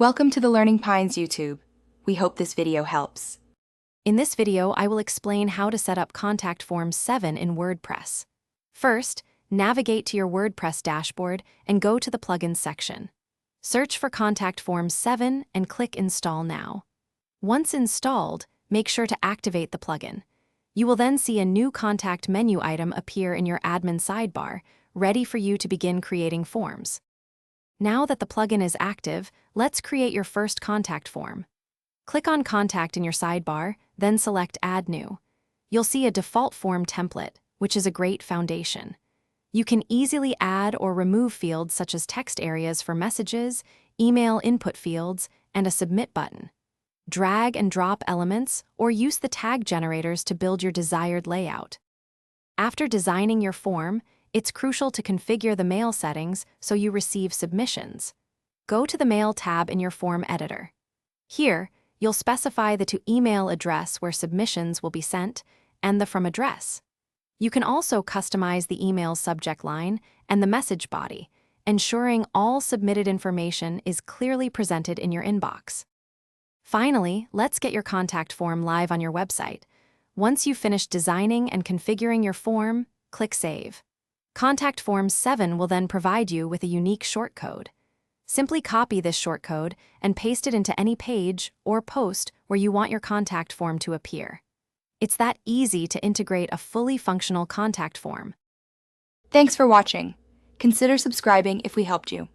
Welcome to the Learning Pines YouTube. We hope this video helps. In this video, I will explain how to set up Contact Form 7 in WordPress. First, navigate to your WordPress dashboard and go to the Plugins section. Search for Contact Form 7 and click Install Now. Once installed, make sure to activate the plugin. You will then see a new contact menu item appear in your admin sidebar, ready for you to begin creating forms. Now that the plugin is active, let's create your first contact form. Click on Contact in your sidebar, then select Add New. You'll see a default form template, which is a great foundation. You can easily add or remove fields such as text areas for messages, email input fields, and a submit button. Drag and drop elements or use the tag generators to build your desired layout. After designing your form, it's crucial to configure the mail settings so you receive submissions. Go to the Mail tab in your form editor. Here, you'll specify the to email address where submissions will be sent and the from address. You can also customize the email subject line and the message body, ensuring all submitted information is clearly presented in your inbox. Finally, let's get your contact form live on your website. Once you've finished designing and configuring your form, click Save. Contact Form 7 will then provide you with a unique shortcode. Simply copy this shortcode and paste it into any page or post where you want your contact form to appear. It's that easy to integrate a fully functional contact form. Thanks for watching. Consider subscribing if we helped you.